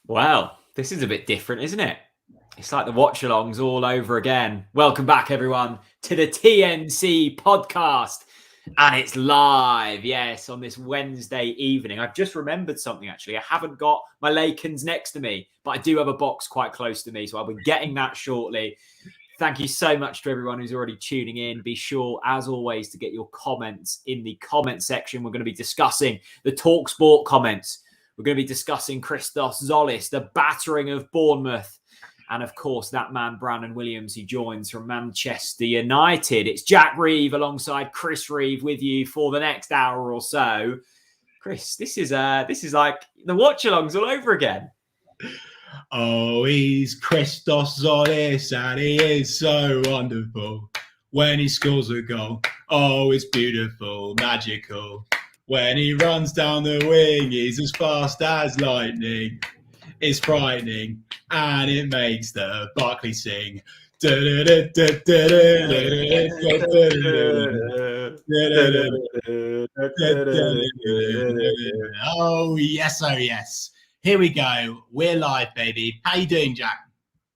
Well, this is a bit different, isn't it? It's like the watch-alongs all over again. Welcome back, everyone, to the TNC Podcast. And it's live, yes, on this Wednesday evening. I've just remembered something, actually. I haven't got my Lakens next to me, but I do have a box quite close to me, so I'll be getting that shortly. Thank you so much to everyone who's already tuning in. Be sure, as always, to get your comments in the comment section. We're going to be discussing the talkSPORT comments. We're going to be discussing Christos Zolis, the battering of Bournemouth, and of course, that man, Brandon Williams, who joins from Manchester United. It's Jack Reeve alongside Chris Reeve with you for the next hour or so. Chris, this is like the watch-alongs all over again. Oh, he's Christos Zolis, and he is so wonderful. When he scores a goal, oh, it's beautiful, magical. When he runs down the wing, he's as fast as lightning. It's frightening, and it makes the Barclay sing. Oh, yes, oh, yes. Here we go. We're live, baby. How you doing, Jack?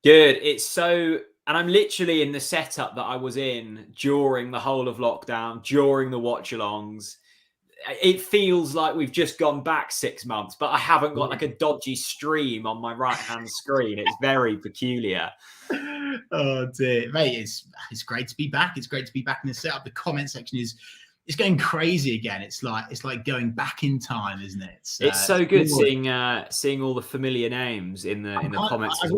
Good. And I'm literally in the setup that I was in during the whole of lockdown, during the watch-alongs. It feels like we've just gone back 6 months, but I haven't got like a dodgy stream on my right-hand screen. It's very peculiar. Oh dear, mate! It's great to be back. It's great to be back in the setup. The comment section is going crazy again. It's like going back in time, isn't it? It's so good seeing all the familiar names in the comments. I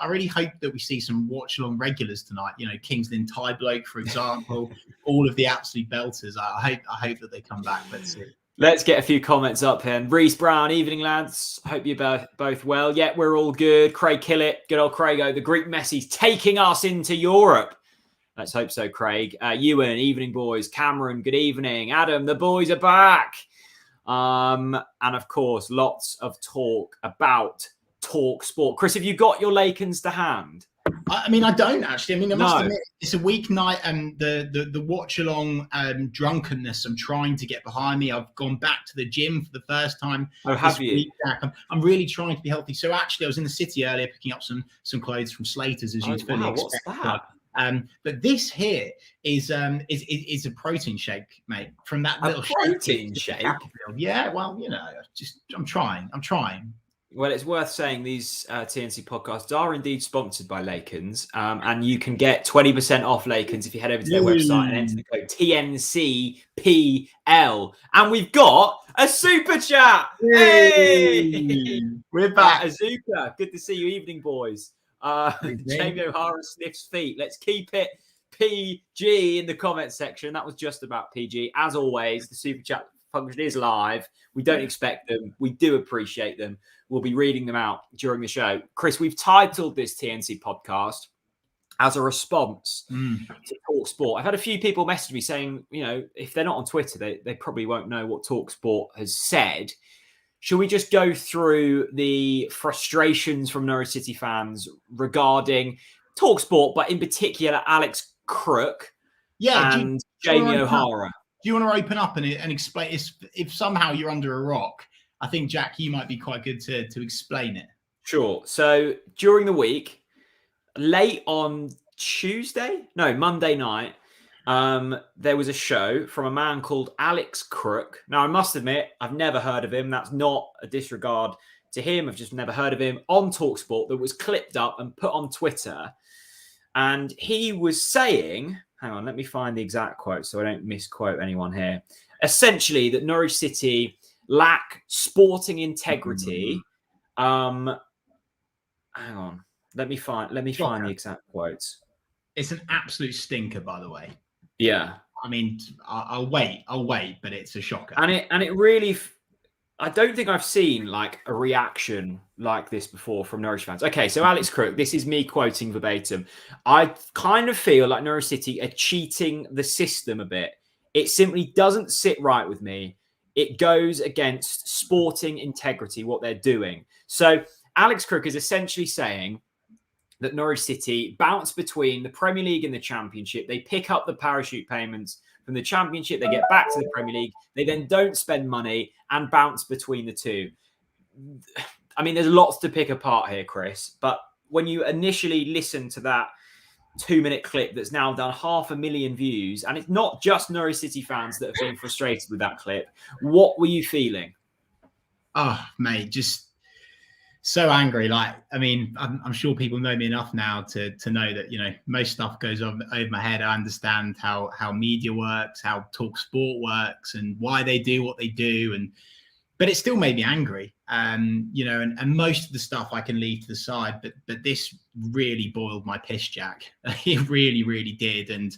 really hope that we see some watch along regulars tonight. You know, Kings Lynn Tie Bloke, for example. All of the absolute belters. I hope that they come back. Let's see. Let's get a few comments up here. Reese Brown, evening lads. Hope you're both well. Yeah, we're all good. Craig Killett, good old Craigo. The Greek Messi's taking us into Europe. Let's hope so, Craig. Ewan, evening boys. Cameron, good evening. Adam, the boys are back. And of course, lots of talk about talkSPORT. Chris, have you got your Lakens to hand? I mean, I don't actually. I mean, I must admit, it's a weeknight, and the watch along drunkenness I'm trying to get behind me. I've gone back to the gym for the first time. Oh, have you? I'm really trying to be healthy. So actually, I was in the city earlier picking up some clothes from Slater's, as you'd fully expect. What's that? But this here is a protein shake, mate. From that little protein shake. Yeah, well, you know, I'm trying. Well, it's worth saying these TNC podcasts are indeed sponsored by Lakens, and you can get 20% off Lakens if you head over to their website and enter the code TNCPL. And we've got a super chat. Hey! We're back. Azuka, good to see you, evening boys. Jamie O'Hara sniffs feet. Let's keep it PG in the comment section. That was just about PG. As always, the super chat function is live. We don't expect them. We do appreciate them. We'll be reading them out during the show. Chris, we've titled this TNC podcast as a response to talkSPORT. I've had a few people message me saying, you know, if they're not on Twitter, they probably won't know what talkSPORT has said. Should we just go through the frustrations from Norwich City fans regarding talkSPORT, but in particular Alex Crook and Jamie O'Hara? Do you want to open up and explain? If somehow you're under a rock, I think, Jack, you might be quite good to explain it. Sure. So during the week, late on Monday night, there was a show from a man called Alex Crook. Now, I must admit, I've never heard of him. That's not a disregard to him. I've just never heard of him on talkSPORT, that was clipped up and put on Twitter. And he was saying, hang on, let me find the exact quote so I don't misquote anyone here. Essentially, that Norwich City lack sporting integrity. Hang on, let me find the exact quotes. It's an absolute stinker, by the way. Yeah, I mean, I'll wait, but it's a shocker. And it really, I don't think I've seen like a reaction like this before from Norwich fans. Okay, so Alex Crook, this is me quoting verbatim. I kind of feel like Norwich City are cheating the system a bit. It simply doesn't sit right with me. It goes against sporting integrity, what they're doing. So Alex Crook is essentially saying that Norwich City bounce between the Premier League and the Championship. They pick up the parachute payments from the Championship. They get back to the Premier League. They then don't spend money and bounce between the two. I mean, there's lots to pick apart here, Chris, but when you initially listen to that 2-minute clip that's now done 500,000 views, and it's not just Norwich City fans that have been frustrated with that clip, what were you feeling? Oh, mate, just so angry. Like, I mean, I'm sure people know me enough now to know that, you know, most stuff goes over my head. I understand how media works, how talkSPORT works, and why they do what they do. But it still made me angry. You know, and most of the stuff I can leave to the side, but this really boiled my piss, Jack. It really, really did. And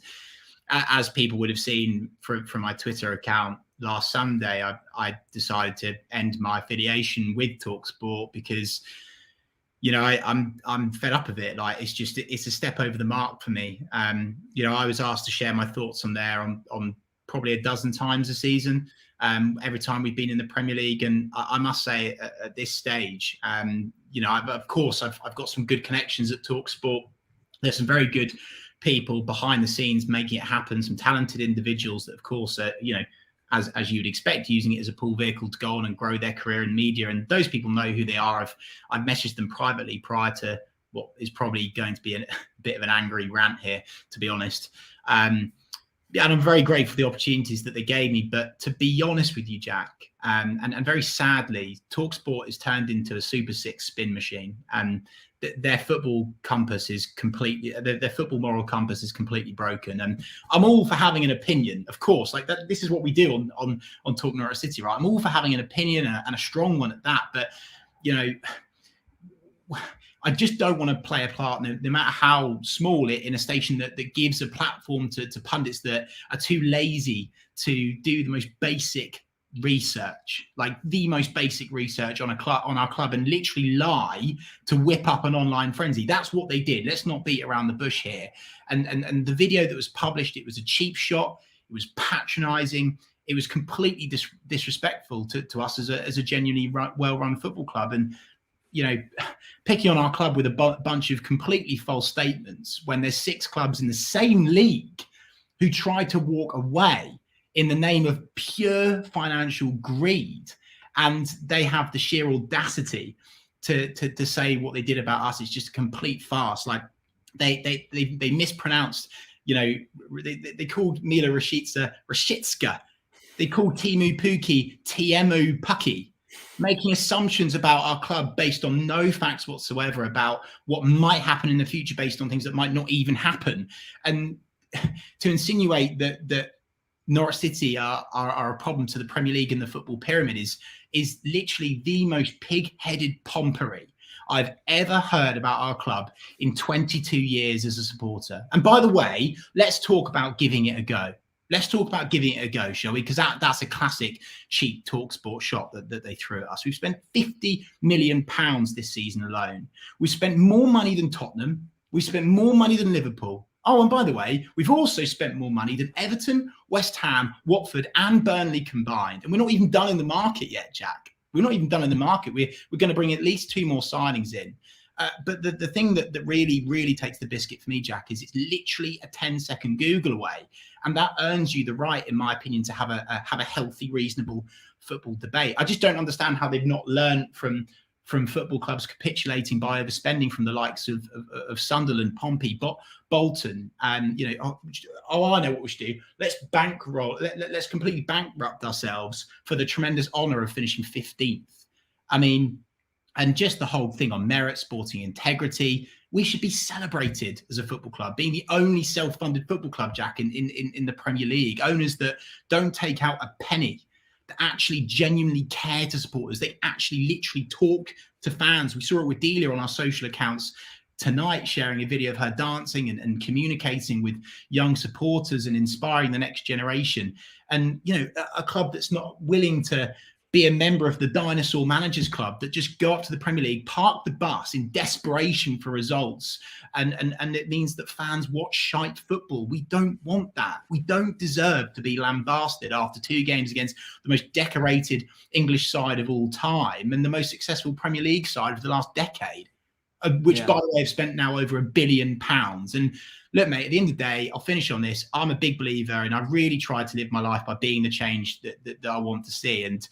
as people would have seen from my Twitter account last Sunday, I decided to end my affiliation with talkSPORT because, you know, I'm fed up of it. Like, it's a step over the mark for me. You know, I was asked to share my thoughts on there on probably a dozen times a season. Every time we've been in the Premier League, and I must say at this stage, you know, I've got some good connections at talkSPORT. There's some very good people behind the scenes making it happen. Some talented individuals that, of course, you know, as you'd expect, using it as a pull vehicle to go on and grow their career in media. And those people know who they are. I've messaged them privately prior to what is probably going to be a bit of an angry rant here, to be honest. And I'm very grateful for the opportunities that they gave me. But to be honest with you, Jack, and very sadly, talkSPORT is turned into a Super Six spin machine. And their football compass is completely, their football moral compass is completely broken. And I'm all for having an opinion, of course. Like that, this is what we do on Talk Norwich City, right? I'm all for having an opinion and a strong one at that. But, you know, I just don't want to play a part, no matter how small, in a station that gives a platform to pundits that are too lazy to do the most basic research, like the most basic research on our club, and literally lie to whip up an online frenzy. That's what they did. Let's not beat around the bush here. And the video that was published, it was a cheap shot. It was patronizing. It was completely disrespectful to us as a genuinely well-run football club. And, you know, picking on our club with a bunch of completely false statements when there's 6 clubs in the same league who tried to walk away in the name of pure financial greed, and they have the sheer audacity to say what they did about us. It's just a complete farce. Like they mispronounced, you know, they called Mila Rashitska. They called Timu Puki Tiemu Puki, making assumptions about our club based on no facts whatsoever about what might happen in the future, based on things that might not even happen. And to insinuate that Norwich City are a problem to the Premier League and the football pyramid is literally the most pig-headed pompery I've ever heard about our club in 22 years as a supporter. And by the way, let's talk about giving it a go. Let's talk about giving it a go, shall we? Because that's a classic cheap talkSPORT shot that they threw at us. We've spent £50 million this season alone. We've spent more money than Tottenham. We've spent more money than Liverpool. Oh, and by the way, we've also spent more money than Everton, West Ham, Watford, and Burnley combined. And we're not even done in the market yet, Jack. We're not even done in the market. We're going to bring at least 2 more signings in. But the thing that really, really takes the biscuit for me, Jack, is it's literally a 10-second Google away. And that earns you the right, in my opinion, to have a healthy, reasonable football debate. I just don't understand how they've not learned from football clubs capitulating by overspending from the likes of Sunderland, Pompey, Bolton, and, you know, I know what we should do. Let's bankroll. Let's completely bankrupt ourselves for the tremendous honour of finishing 15th. I mean, and just the whole thing on merit, sporting integrity. We should be celebrated as a football club, being the only self-funded football club, Jack, in the Premier League. Owners that don't take out a penny, that actually genuinely care to supporters. They actually literally talk to fans. We saw it with Delia on our social accounts tonight, sharing a video of her dancing and communicating with young supporters and inspiring the next generation. And, you know, a club that's not willing to be a member of the Dinosaur Managers Club, that just go up to the Premier League, park the bus in desperation for results. And it means that fans watch shite football. We don't want that. We don't deserve to be lambasted after 2 games against the most decorated English side of all time and the most successful Premier League side of the last decade, which, by the way, have spent now over £1 billion. And look, mate, at the end of the day, I'll finish on this. I'm a big believer, and I really try to live my life by being the change that I want to see. And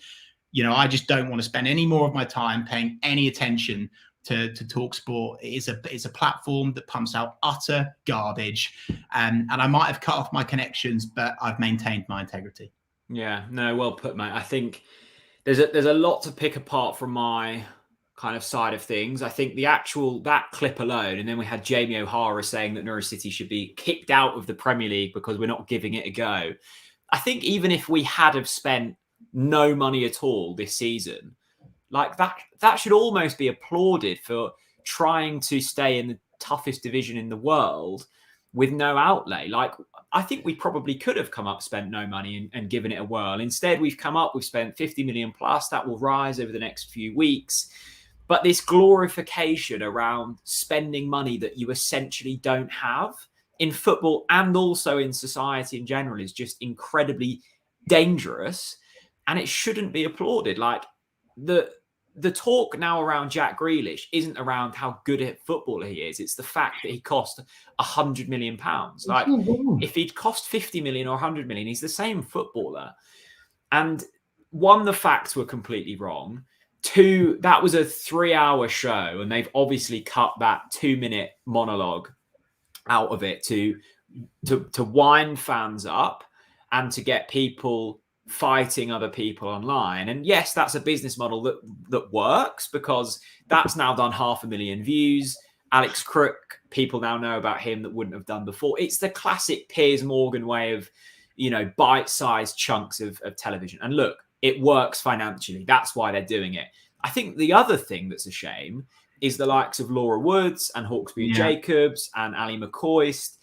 I just don't want to spend any more of my time paying any attention to talkSPORT. It's a platform that pumps out utter garbage, and I might have cut off my connections, but I've maintained my integrity. Yeah, no, well put, mate. I think there's a lot to pick apart from my kind of side of things. I think that clip alone, and then we had Jamie O'Hara saying that Norwich City should be kicked out of the Premier League because we're not giving it a go. I think even if we had have spent no money at all this season, like that should almost be applauded for trying to stay in the toughest division in the world with no outlay. Like, I think we probably could have come up, spent no money and given it a whirl. Instead, we've spent 50 million plus. That will rise over the next few weeks. But this glorification around spending money that you essentially don't have in football and also in society in general is just incredibly dangerous. And it shouldn't be applauded. Like, the talk now around Jack Grealish isn't around how good a footballer he is. It's the fact that he cost £100 million. Like, if he'd cost 50 million or 100 million, he's the same footballer. And one, the facts were completely wrong. Two, that was a 3-hour show, and they've obviously cut that 2-minute monologue out of it to wind fans up and to get people fighting other people online. And yes, that's a business model that works, because that's now done 500,000 views. Alex Crook, people now know about him that wouldn't have done before. It's the classic Piers Morgan way of, bite-sized chunks of television. And look, it works financially. That's why they're doing it. I think the other thing that's a shame is the likes of Laura Woods and Hawksby Jacobs and Ali McCoist.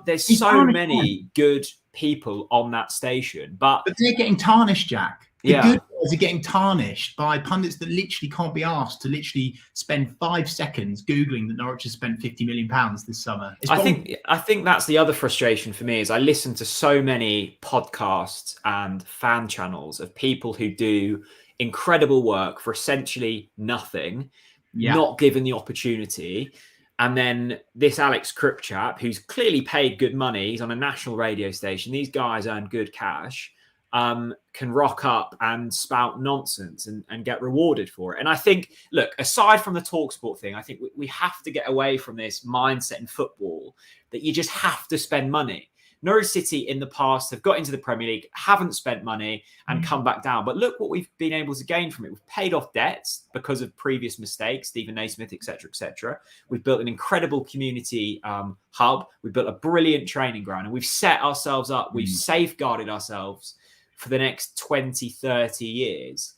There's so many good people on that station, but they're getting tarnished, Jack. The good guys are getting tarnished by pundits that literally can't be asked to literally spend 5 seconds Googling that Norwich has spent £50 million this summer. I think that's the other frustration for me, is I listen to so many podcasts and fan channels of people who do incredible work for essentially nothing, not given the opportunity. And then this Alex Crook chap, who's clearly paid good money, he's on a national radio station. These guys earn good cash, can rock up and spout nonsense and get rewarded for it. And I think, look, aside from the talkSPORT thing, I think we have to get away from this mindset in football that you just have to spend money. Norwich City in the past have got into the Premier League, haven't spent money and come back down. But look what we've been able to gain from it. We've paid off debts because of previous mistakes, Stephen Naismith, etc., etc. We've built an incredible community hub. We've built a brilliant training ground, and we've set ourselves up. We've safeguarded ourselves for the next 20, 30 years.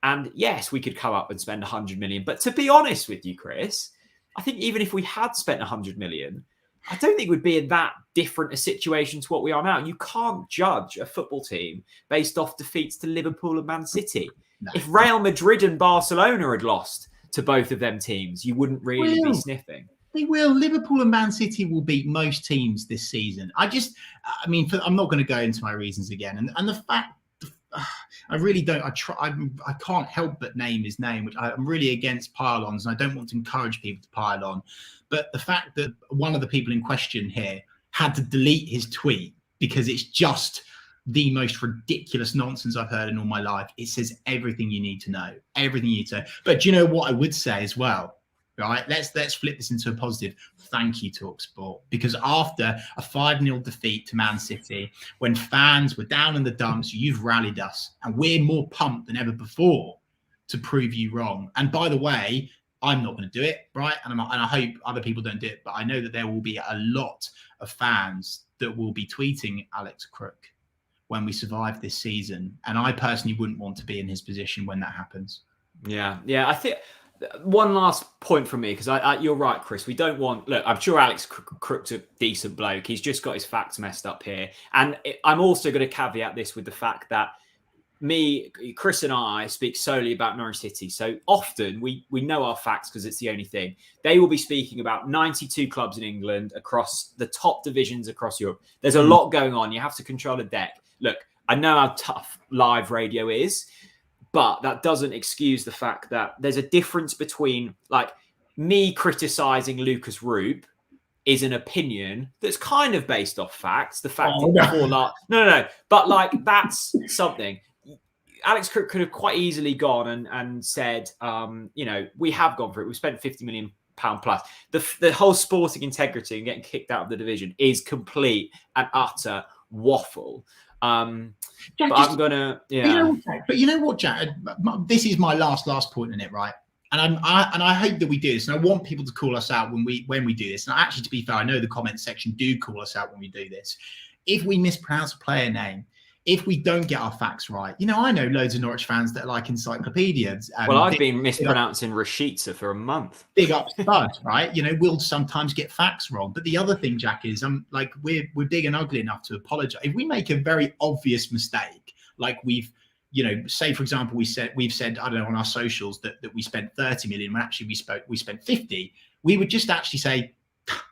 And yes, we could come up and spend 100 million. But to be honest with you, Chris, I think even if we had spent 100 million, I don't think we'd be in that different a situation to what we are now. You can't judge a football team based off defeats to Liverpool and Man City. No. If Real Madrid and Barcelona had lost to both of them teams, you wouldn't really be sniffing. They will. Liverpool and Man City will beat most teams this season. I'm not going to go into my reasons again. And the fact, I really don't. I can't help but name his name, which I'm really against pile-ons, and I don't want to encourage people to pile on. But the fact that one of the people in question here had to delete his tweet because it's just the most ridiculous nonsense I've heard in all my life. It says everything you need to know. Everything you need to know. But do you know what I would say as well? Right, let's flip this into a positive. Thank you, talkSPORT, because after a 5-0 defeat to Man City, when fans were down in the dumps, you've rallied us, and we're more pumped than ever before to prove you wrong. And by the way, I'm not going to do it, right? And I hope other people don't do it, but I know that there will be a lot of fans that will be tweeting Alex Crook when we survive this season, and I personally wouldn't want to be in his position when that happens. Yeah, I think. One last point from me, because you're right, Chris. We don't want... Look, I'm sure Alex Crook's a decent bloke. He's just got his facts messed up here. And I'm also going to caveat this with the fact that Chris and I speak solely about Norwich City. So often we know our facts because it's the only thing. They will be speaking about 92 clubs in England across the top divisions across Europe. There's a lot going on. You have to control a deck. Look, I know how tough live radio is, but that doesn't excuse the fact that there's a difference between, like, me criticizing Lucas Roop is an opinion that's kind of based off facts. The fact that before no. But like, that's something. Alex Crook could have quite easily gone and said, we have gone for it. We've spent £50 million plus. The whole sporting integrity and getting kicked out of the division is complete and utter waffle. Jack, but I'm gonna, But you know what, Jack? This is my last point in it, right? And I hope that we do this, and I want people to call us out when we do this. And actually, to be fair, I know the comment section do call us out when we do this. If we mispronounce a player name, if we don't get our facts right, I know loads of Norwich fans that are like encyclopedias. Well, I've been mispronouncing Rashica for a month. Big up Spud, right? We'll sometimes get facts wrong. But the other thing, Jack, is we're big and ugly enough to apologise. If we make a very obvious mistake, like we've, say for example, we've said, I don't know, on our socials that we spent 30 million when actually we spent 50, we would just actually say,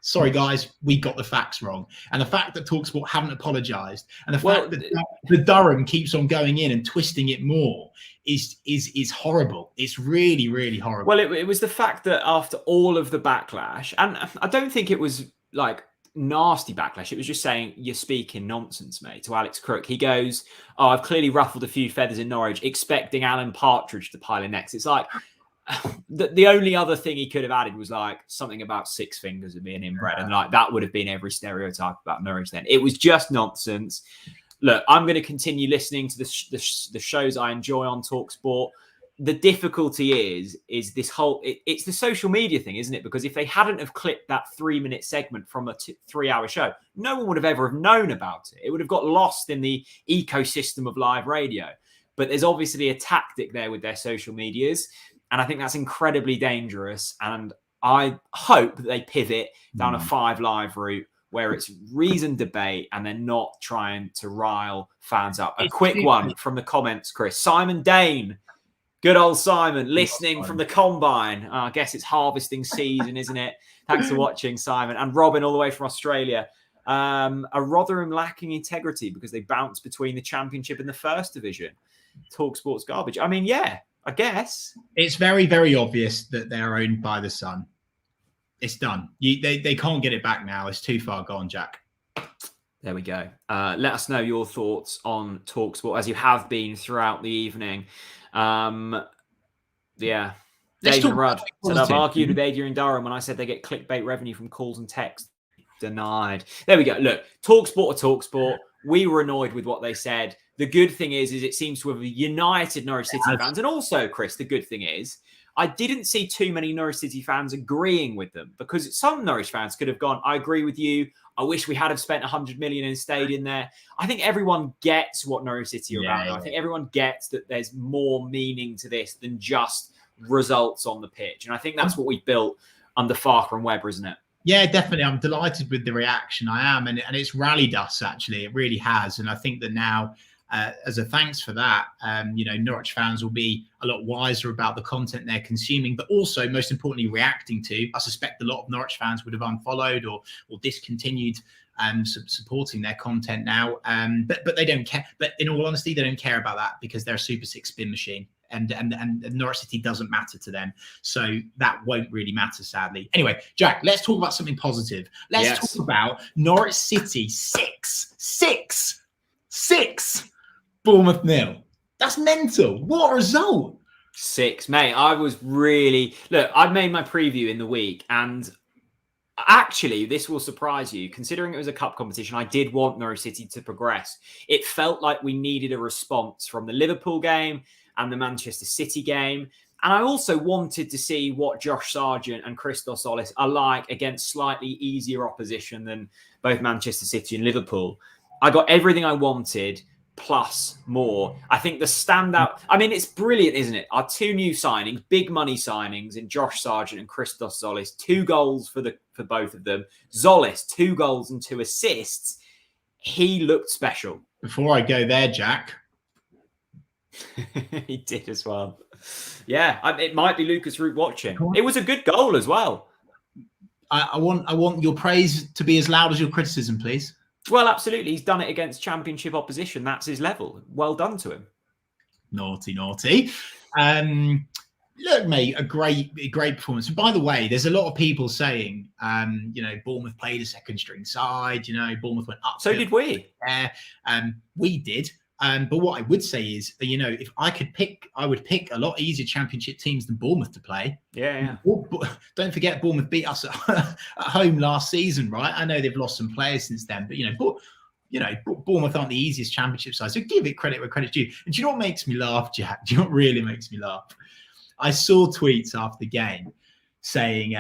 sorry guys, we got the facts wrong. And the fact that talkSPORT haven't apologized, and the fact that the Durham keeps on going in and twisting it more is horrible. It's really, really horrible. Well, it was the fact that after all of the backlash, and I don't think it was like nasty backlash, it was just saying, you're speaking nonsense, mate, to Alex Crook. He goes, I've clearly ruffled a few feathers in Norwich, expecting Alan Partridge to pile in next. It's like, the only other thing he could have added was like something about six fingers and being inbred, and like that would have been every stereotype about Norwich then. It was just nonsense. Look, I'm going to continue listening to the shows I enjoy on talkSPORT. The difficulty is this whole it's the social media thing, isn't it? Because if they hadn't have clipped that 3-minute segment from a 3-hour show, no one would have ever have known about it. It would have got lost in the ecosystem of live radio. But there's obviously a tactic there with their social medias. And I think that's incredibly dangerous. And I hope that they pivot down a 5 Live route where it's reasoned debate and they're not trying to rile fans up. A quick one from the comments, Chris. Simon Dane. Good old Simon, listening from the combine. I guess it's harvesting season, isn't it? Thanks for watching, Simon. And Robin, all the way from Australia. Are Rotherham lacking integrity because they bounce between the Championship and the First Division? talkSPORT's garbage. I mean, yeah. I guess it's very, very obvious that they're owned by the Sun. It's done. They can't get it back now. It's too far gone, Jack. There we go. Let us know your thoughts on talkSPORT as you have been throughout the evening. David Rudd said, I've argued with Adrian Durham when I said they get clickbait revenue from calls and texts. Denied. There we go. Look, talkSPORT or talkSPORT. We were annoyed with what they said. The good thing is it seems to have united Norwich City fans. And also, Chris, the good thing is I didn't see too many Norwich City fans agreeing with them, because some Norwich fans could have gone, I agree with you. I wish we had have spent 100 million and stayed in there. I think everyone gets what Norwich City are about. I think everyone gets that there's more meaning to this than just results on the pitch. And I think that's what we built under Farker and Webber, isn't it? Yeah, definitely. I'm delighted with the reaction. I am. And it's rallied us, actually. It really has. And I think that now, as a thanks for that, Norwich fans will be a lot wiser about the content they're consuming, but also, most importantly, reacting to. I suspect a lot of Norwich fans would have unfollowed or discontinued supporting their content now. But they don't care. But in all honesty, they don't care about that because they're a Super 6 spin machine. And Norwich City doesn't matter to them. So that won't really matter, sadly. Anyway, Jack, let's talk about something positive. Let's talk about Norwich City 6. Bournemouth 0. That's mental. What a result. 6, mate. I was really... Look, I made my preview in the week, and actually, this will surprise you. Considering it was a cup competition, I did want Norwich City to progress. It felt like we needed a response from the Liverpool game and the Manchester City game. And I also wanted to see what Josh Sargent and Christos Solis are like against slightly easier opposition than both Manchester City and Liverpool. I got everything I wanted, plus more. I think the standout... I mean, it's brilliant, isn't it? Our 2 new signings, big money signings in Josh Sargent and Christos Solis. 2 goals for both of them. Solis, 2 goals and 2 assists. He looked special. Before I go there, Jack... He did as well. Yeah, it might be Lucas Root watching. It was a good goal as well. I want your praise to be as loud as your criticism, please. Well, absolutely. He's done it against Championship opposition. That's his level. Well done to him. Naughty. Look, mate, a great performance. And by the way, there's a lot of people saying, Bournemouth played a second string side. Bournemouth went up. So did we. We did. But what I would say is, if I could pick, I would pick a lot easier Championship teams than Bournemouth to play. Yeah. Don't forget, Bournemouth beat us at home last season, right? I know they've lost some players since then, but Bournemouth aren't the easiest Championship side. So give it credit where credit's due. And do you know what makes me laugh, Jack? Do you know what really makes me laugh? I saw tweets after the game saying,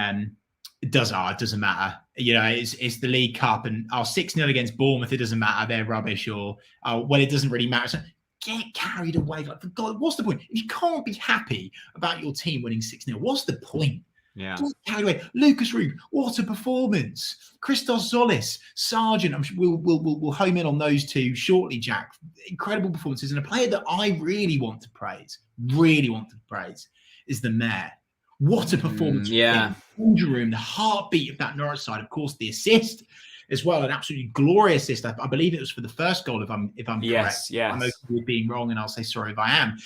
it doesn't matter. It's the League Cup, and 6-0 against Bournemouth, it doesn't matter. They're rubbish, or it doesn't really matter. So get carried away. Like, for God, what's the point? If you can't be happy about your team winning 6-0, what's the point? Yeah. Get carried away. Lucas Reed, what a performance. Christos Zolis, Sargent. I'm sure we'll home in on those two shortly, Jack. Incredible performances, and a player that I really want to praise, is the Mayor. What a performance. Yeah. The room, the heartbeat of that Norwich side. Of course, the assist as well, an absolutely glorious assist. I believe it was for the first goal, if I'm correct. Yes. I'm okay with being wrong, and I'll say sorry if I am.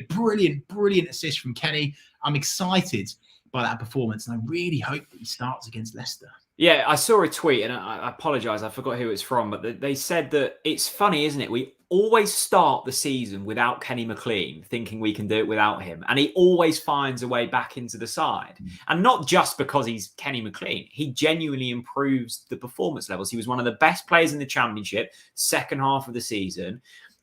Brilliant assist from Kenny. I'm excited by that performance, and I really hope that he starts against Leicester. Yeah, I saw a tweet, and I apologise, I forgot who it's from, but they said that it's funny, isn't it? We always start the season without Kenny McLean, thinking we can do it without him, and he always finds a way back into the side. And not just because he's Kenny McLean, he genuinely improves the performance levels. He was one of the best players in the Championship, second half of the season.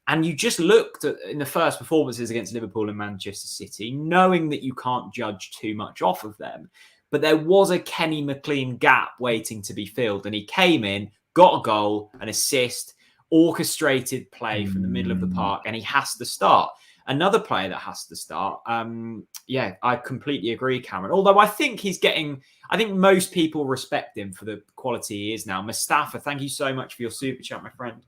And you just looked at in the first performances against Liverpool and Manchester City, knowing that you can't judge too much off of them. But there was a Kenny McLean gap waiting to be filled. And he came in, got a goal, an assist, orchestrated play from the middle of the park, and he has to start. Another player that has to start. I completely agree, Cameron. Although I think I think most people respect him for the quality he is now. Mustafa, thank you so much for your super chat, my friend.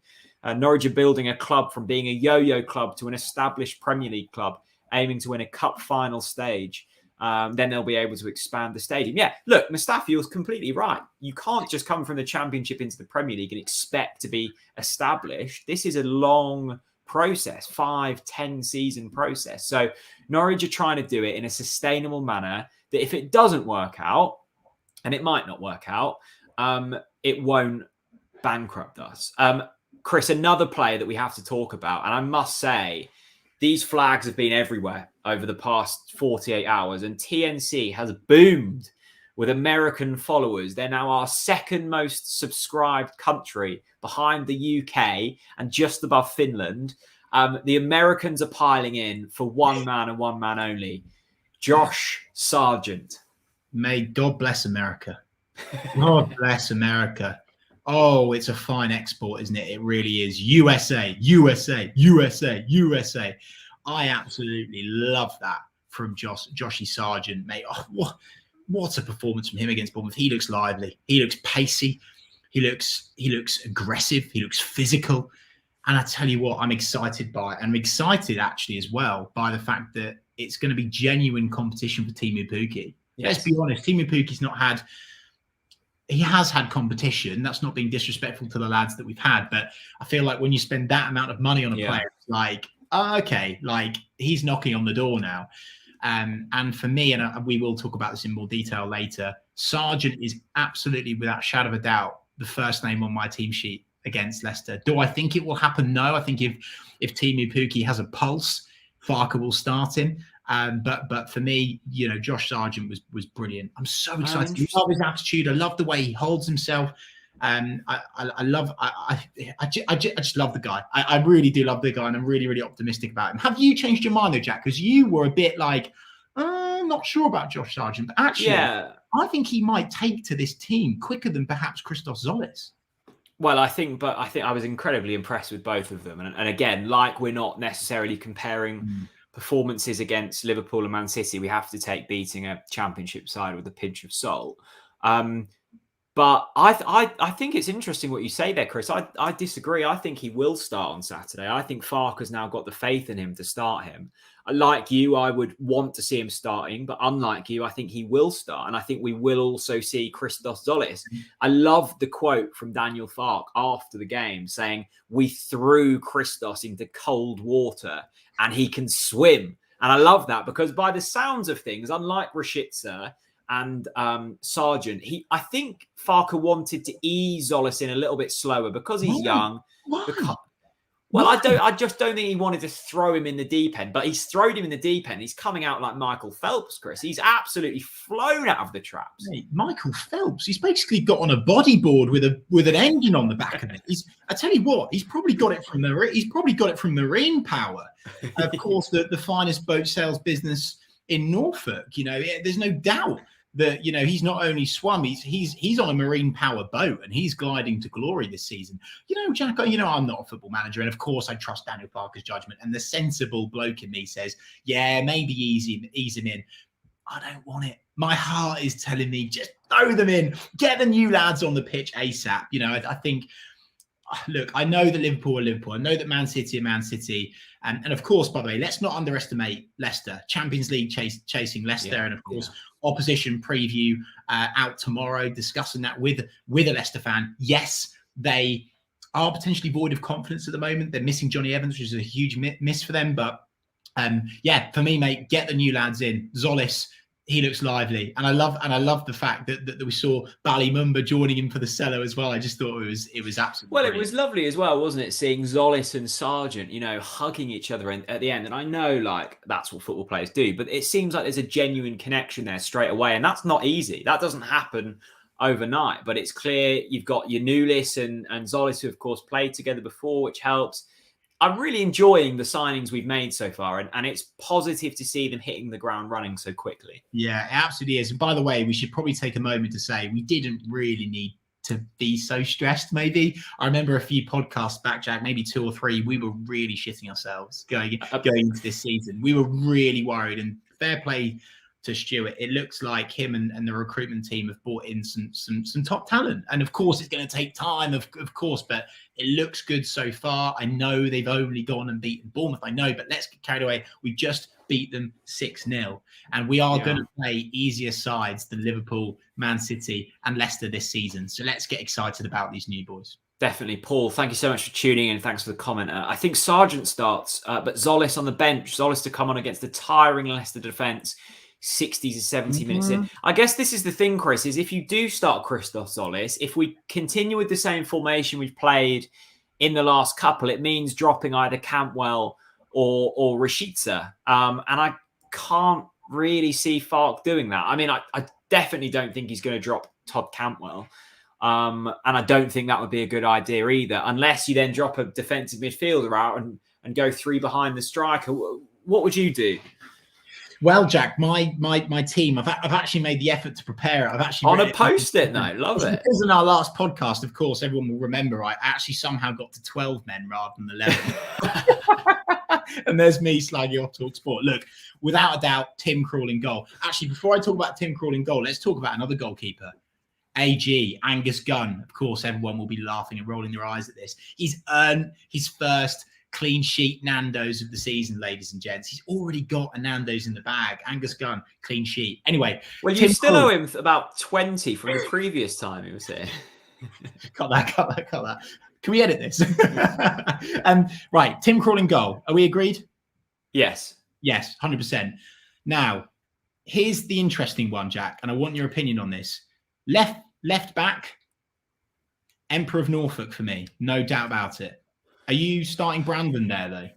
Norwich are building a club from being a yo-yo club to an established Premier League club, aiming to win a cup final stage. Then they'll be able to expand the stadium. Yeah, look, Mustafi was completely right. You can't just come from the Championship into the Premier League and expect to be established. This is a long process, 5-10 season process. So Norwich are trying to do it in a sustainable manner that if it doesn't work out, and it might not work out, it won't bankrupt us. Chris, another player that we have to talk about, and I must say, these flags have been everywhere over the past 48 hours, and TNC has boomed with American followers. They're now our second most subscribed country behind the UK and just above Finland. The Americans are piling in for one man and one man only, Josh Sargent. May God bless America. God bless America. Oh, it's a fine export, isn't it? It really is. USA, USA, USA, USA. I absolutely love that from Joshy Sargent, mate. Oh, what a performance from him against Bournemouth. He looks lively. He looks pacey. He looks aggressive. He looks physical. And I tell you what, I'm excited by it. And I'm excited actually as well by the fact that it's going to be genuine competition for Teemu Pukki. Yes. Let's be honest, Teemu Pukki's he has had competition. That's not being disrespectful to the lads that we've had, but I feel like when you spend that amount of money on a player, it's like, okay, like he's knocking on the door now. And for me, and we will talk about this in more detail later, Sargent is absolutely, without a shadow of a doubt, the first name on my team sheet against Leicester. Do I think it will happen? No. I think if Teemu Pukki has a pulse, Farke will start him. But for me, Josh Sargent was brilliant. I'm so excited. I love his attitude. I love the way he holds himself. I just love the guy. I really do love the guy, and I'm really, really optimistic about him. Have you changed your mind though, Jack? Because you were a bit like, I'm not sure about Josh Sargent, but actually, I think he might take to this team quicker than perhaps Christos Zolis. Well, I think I was incredibly impressed with both of them. And again, like we're not necessarily comparing performances against Liverpool and Man City, we have to take beating a Championship side with a pinch of salt. But I think it's interesting what you say there, Chris. I disagree. I think he will start on Saturday. I think Farke's now got the faith in him to start him. Like you, I would want to see him starting, but unlike you, I think he will start. And I think we will also see Christos Zolis. I love the quote from Daniel Farke after the game saying, we threw Christos into cold water and he can swim. And I love that because by the sounds of things, unlike Rashica and Sargent, I think Farke wanted to ease Zolis in a little bit slower because he's young. Well, I just don't think he wanted to throw him in the deep end, but he's thrown him in the deep end. He's coming out like Michael Phelps, Chris. He's absolutely flown out of the traps. Hey, Michael Phelps, he's basically got on a bodyboard with an engine on the back of it. I tell you what, he's probably got it from marine power. Of course, the finest boat sales business in Norfolk. There's no doubt that he's not only swum, he's on a marine power boat and he's gliding to glory this season. Jack, I'm not a football manager, and of course I trust Daniel Parker's judgment. And the sensible bloke in me says, yeah, maybe ease him in. I don't want it. My heart is telling me just throw them in, get the new lads on the pitch ASAP. I think. Look, I know that Liverpool are Liverpool. I know that Man City are Man City. And of course, by the way, let's not underestimate Leicester. Champions League chasing Leicester. And of course, opposition preview out tomorrow, discussing that with a Leicester fan. Yes, they are potentially void of confidence at the moment. They're missing Johnny Evans, which is a huge miss for them. But for me, mate, get the new lads in. Zolis, he looks lively, and I love the fact that we saw Ballymumba joining him for the cello as well. I just thought it was absolutely brilliant. It was lovely as well, wasn't it? Seeing Zolis and Sargent, hugging each other at the end. And I know, that's what football players do, but it seems like there's a genuine connection there straight away, and that's not easy. That doesn't happen overnight, but it's clear you've got Yanulis and Zolis, who of course played together before, which helps. I'm really enjoying the signings we've made so far, and it's positive to see them hitting the ground running so quickly. Yeah, it absolutely is. And by the way, we should probably take a moment to say we didn't really need to be so stressed, maybe. I remember a few podcasts back, Jack, maybe 2 or 3, we were really shitting ourselves going into this season. We were really worried, and fair play to Stuart. It looks like him and the recruitment team have brought in some top talent. And of course, it's going to take time, of course, but it looks good so far. I know they've only gone and beaten Bournemouth. I know, but let's get carried away. We just beat them 6-0. And we are going to play easier sides than Liverpool, Man City and Leicester this season. So let's get excited about these new boys. Definitely. Paul, thank you so much for tuning in. Thanks for the comment. I think Sargent starts, but Zolis on the bench. Zolis to come on against the tiring Leicester defence. 60 to 70 minutes in. I guess this is the thing, Chris, is if you do start Christos Zolis, if we continue with the same formation we've played in the last couple, it means dropping either Cantwell or Rashica. And I can't really see Falk doing that. I mean, I definitely don't think he's going to drop Todd Cantwell. And I don't think that would be a good idea either, unless you then drop a defensive midfielder out and go 3 behind the striker. What would you do? Well, Jack, my team, I've actually made the effort to prepare it. I've actually on a post-it note, love it. Because in our last podcast, of course, everyone will remember I actually somehow got to 12 men rather than 11. And there's me slagging off talkSPORT. Look, without a doubt, Tim Krul in goal. Actually, before I talk about Tim Krul in goal, let's talk about another goalkeeper. AG, Angus Gunn. Of course, everyone will be laughing and rolling their eyes at this. He's earned his first clean sheet Nando's of the season, ladies and gents. He's already got a Nando's in the bag. Angus Gunn, clean sheet. Anyway. Well, you still owe him about 20 from the previous time he was here. Cut that. Can we edit this? Right, Tim Krul in goal. Are we agreed? Yes. Yes, 100%. Now, here's the interesting one, Jack, and I want your opinion on this. Left back, Emperor of Norfolk for me. No doubt about it. Are you starting Brandon there, though?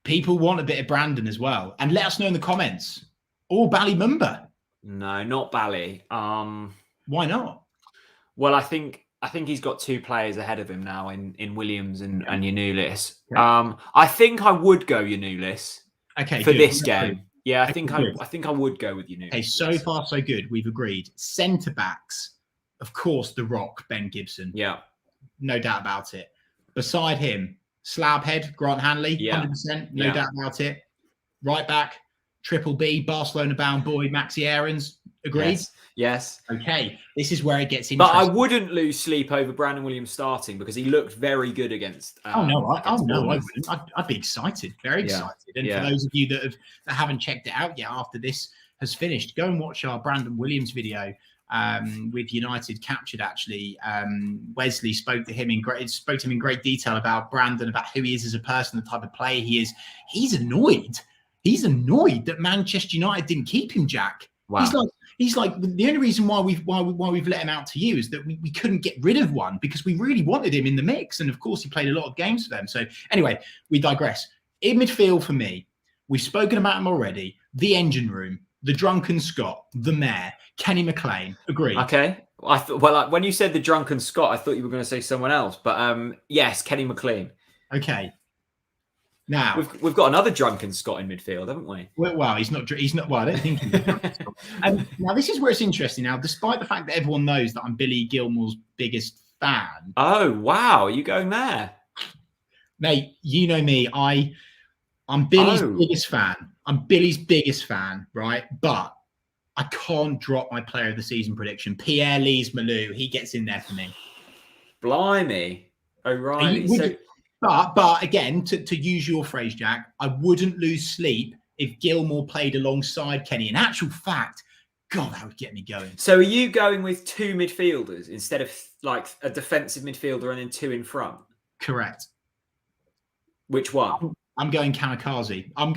People want a bit of Brandon as well. And let us know in the comments. Or Ballymumba. No, not Bally. Why not? Well, I think he's got 2 players ahead of him now in Williams and Yanulis. Okay. I think I would go Yanulis for this game. Yeah, I think I would go with Yanulis. Okay, so far so good. We've agreed. Centre backs, of course, The Rock, Ben Gibson. Yeah. No doubt about it. Beside him, Slabhead, Grant Hanley, 100%, no doubt about it. Right back, Triple B, Barcelona-bound boy, Maxi Aarons. Agreed? Yes. Okay, this is where it gets interesting. But I wouldn't lose sleep over Brandon Williams starting because he looked very good against. I wouldn't. I'd be excited, very excited. And for those of you that haven't checked it out yet after this has finished, go and watch our Brandon Williams video. With United captured, actually. Wesley spoke to him in great detail about Brandon, about who he is as a person, the type of player he is. He's annoyed that Manchester United didn't keep him, Jack. Wow. He's like, the only reason why we've let him out to you is that we couldn't get rid of one because we really wanted him in the mix. And of course, he played a lot of games for them. So anyway, we digress. In midfield for me, we've spoken about him already. The engine room, the drunken Scot, the mayor, Kenny McLean. Agreed. Okay. I thought, when you said the drunken Scot, I thought you were going to say someone else. But yes, Kenny McLean. Okay. Now we've got another drunken Scot in midfield, haven't we? Well, he's not. Well, I don't think he's. Now this is where it's interesting. Now, despite the fact that everyone knows that I'm Billy Gilmour's biggest fan. Oh wow, are you going there, mate? You know me. I'm Billy's biggest fan. I'm Billy's biggest fan, right? But I can't drop my player of the season prediction. Pierre Lees-Malou. He gets in there for me. Blimey, O'Reilly. But again, to use your phrase, Jack, I wouldn't lose sleep if Gilmour played alongside Kenny. In actual fact, God, that would get me going. So are you going with two midfielders instead of like a defensive midfielder and then two in front? Correct. Which one? I'm going kamikaze. I'm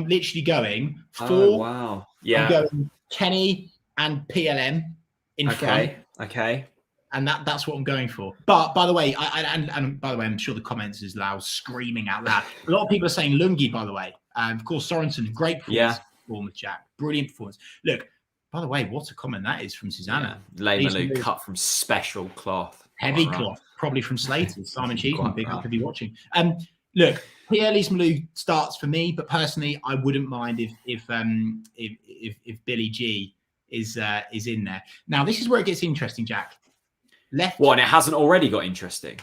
literally going four. Oh, wow. Yeah. I'm going Kenny and PLM in front. Okay. And that's what I'm going for. But by the way, and by the way, I'm sure the comments is loud, screaming out loud. A lot of people are saying Lungi, by the way. Of course, Sorensen, great performance, Jack. Brilliant performance. Look, by the way, what a comment that is from Susanna. Yeah. Lees-Malou cut from special cloth. Heavy cloth, probably from Slater's. Simon Cheeseman, big up to be watching. Look, Pierre Lees-Malou starts for me, but personally, I wouldn't mind if Billy G is in there. Now, this is where it gets interesting, Jack. Left. What, and it hasn't already got interesting?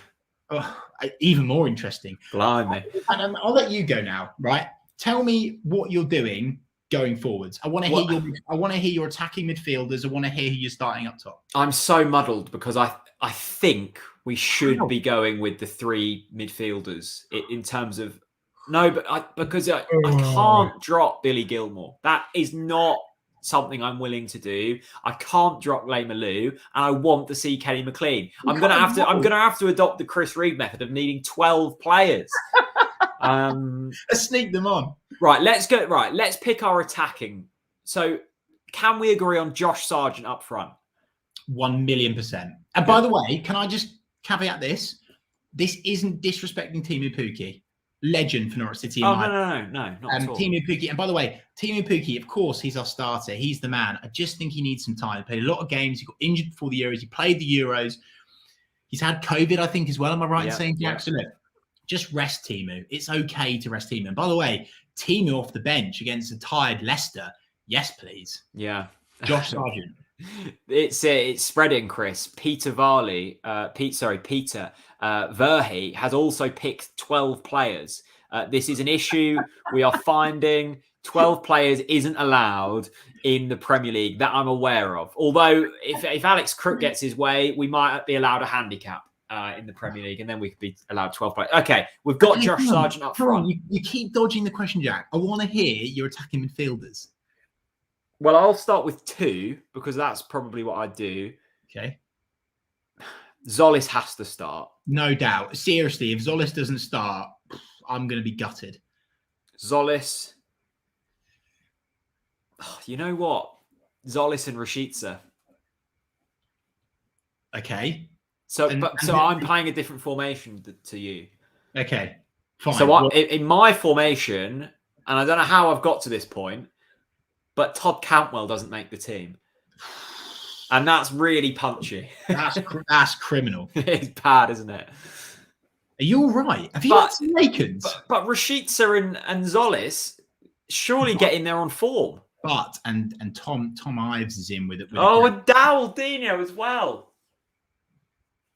Oh, even more interesting. Blimey. And I'll let you go now, right? Tell me what you're doing going forwards. I want to hear your attacking midfielders. I want to hear who you're starting up top. I'm so muddled because I think we should be going with the three midfielders in terms of because I can't drop Billy Gilmour. That is not something I'm willing to do. I can't drop Lees-Malou, and I want to see Kenny McLean. I'm gonna have to adopt the Chris Reed method of needing 12 players. Let's sneak them on. Right, let's pick our attacking. So can we agree on Josh Sargent up front? 1,000,000%. And by the way, can I just caveat this? This isn't disrespecting Timu Pukki. Legend for Norwich City. No, not at all. Timu Pukki. And by the way, Timu Pukki, of course, he's our starter. He's the man. I just think he needs some time. He played a lot of games. He got injured before the Euros. He played the Euros. He's had COVID, I think, as well. Am I right in saying, Jack? So look, just rest Timu. It's okay to rest Timu. And by the way, Timu off the bench against a tired Leicester. Yes, please. Yeah. Josh Sargent. It's spreading, Chris. Peter Verhey has also picked 12 players. This is an issue we are finding. 12 players isn't allowed in the Premier League that I'm aware of. Although if Alex Crook gets his way, we might be allowed a handicap in the Premier League, and then we could be allowed 12 players. Okay, we've got Josh Sargent up front. You keep dodging the question, Jack. I want to hear your attacking midfielders. Well, I'll start with two because that's probably what I do. Okay. Zolis has to start. No doubt. Seriously, if Zolis doesn't start, I'm going to be gutted. Zolis. Oh, you know what? Zolis and Rashica. Okay. So I'm playing a different formation to you. Okay. Fine. So in my formation, and I don't know how I've got to this point, but Todd Cantwell doesn't make the team. And that's really punchy. That's criminal. It's bad, isn't it? Are you all right? Have you had some Lakers? But Rashica and Zolis surely get in there on form. But and Tom Ives is in with it. And Dowell Dino as well.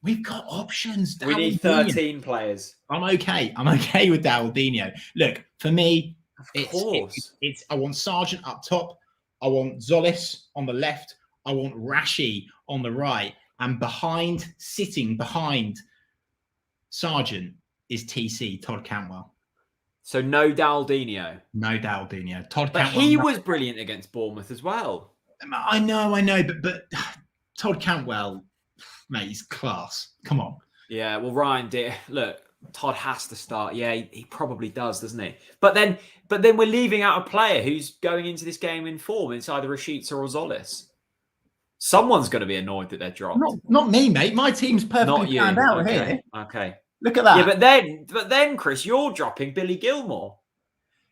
We've got options. We need 13 players. I'm okay with Dowell Dino. Look, for me, of course. It's I want Sargent up top. I want Zolis on the left. I want Rashi on the right. And sitting behind Sargent is TC, Todd Cantwell. So no Daldinho. No Daldinho. Todd But Cantwell. he was brilliant against Bournemouth as well. I know, but Todd Cantwell, mate, he's class. Come on. Yeah, well, Ryan did. Look, Todd has to start. Yeah, he probably does, doesn't he? But then we're leaving out a player who's going into this game in form. It's either Rashica or Zolis. Someone's going to be annoyed that they're dropped. Not me, mate. My team's perfectly planned out here. Okay. Look at that. Yeah, but then, Chris, you're dropping Billy Gilmore.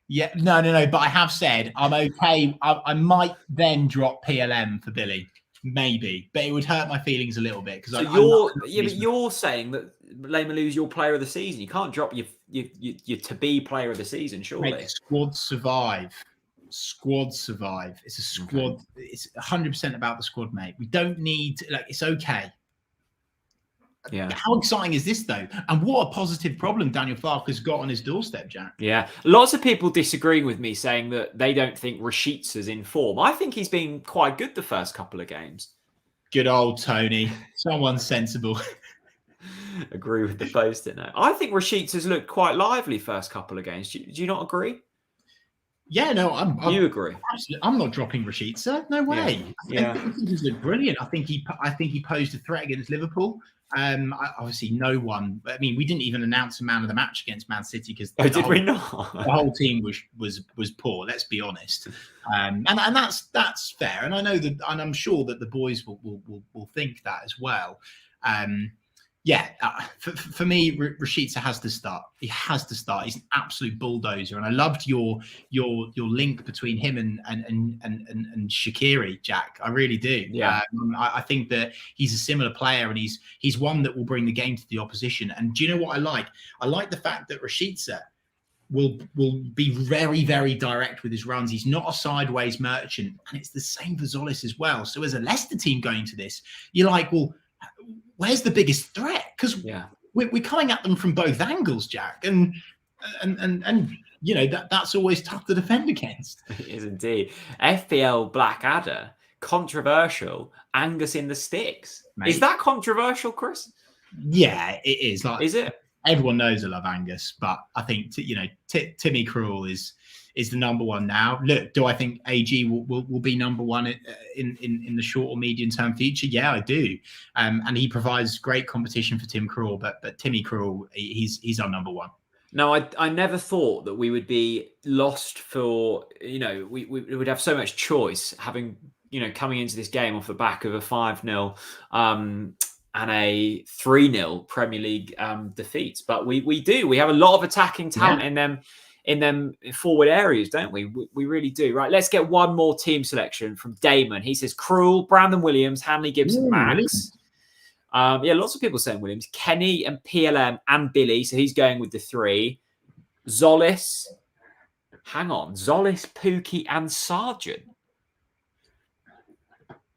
Yeah, no. But I have said I'm okay. I might then drop PLM for Billy, maybe, but it would hurt my feelings a little bit because but you're saying that Lemalou's your player of the season. You can't drop your to be player of the season, surely. Mate, squad survive. It's a squad. Okay. It's 100% about the squad, mate. We don't need it's okay. Yeah. How exciting is this though? And what a positive problem Daniel Farke's got on his doorstep, Jack. Yeah. Lots of people disagreeing with me, saying that they don't think Rashica's in form. I think he's been quite good the first couple of games. Good old Tony. Someone sensible. Agree with the post in it. I think Rashica's looked quite lively first couple of games. Do you not agree? Yeah, no, you agree. I'm not dropping Rashica. No way. Yeah. I think he's looked brilliant. I think he posed a threat against Liverpool. Obviously, no one. I mean, we didn't even announce a man of the match against Man City because we not? The whole team was poor. Let's be honest, and that's fair. And I know that, and I'm sure that the boys will think that as well. For me, Rashica has to start. He has to start. He's an absolute bulldozer, and I loved your link between him and Shaqiri, Jack. I really do. Yeah, I think that he's a similar player, and he's one that will bring the game to the opposition. And do you know what I like? I like the fact that Rashica will be very, very direct with his runs. He's not a sideways merchant, and it's the same for Zolis as well. So as a Leicester team going to this, you're like, well, where's the biggest threat? Because we're coming at them from both angles, Jack, and you know that's always tough to defend against. It is indeed. FPL Blackadder, controversial. Angus in the sticks. Mate. Is that controversial, Chris? Yeah, it is. Is it? Everyone knows I love Angus, but I think Timmy Krul is the number one now. Look, do I think AG will be number one in the short or medium term future? Yeah, I do. And he provides great competition for Tim Krul, but Timmy Krul, he's our number one. No, I never thought that we would be lost for, we would have so much choice having, coming into this game off the back of a 5-0 and a 3-0 Premier League defeat. But we do. We have a lot of attacking talent in them forward areas, don't we? We really do. Right, let's get one more team selection from Damon. He says Krul, Brandon Williams, Hanley Gibson, Max. Lots of people saying Williams, Kenny and PLM and Billy. So he's going with the 3. Zolis. Hang on. Zolis, Pookie and Sargent.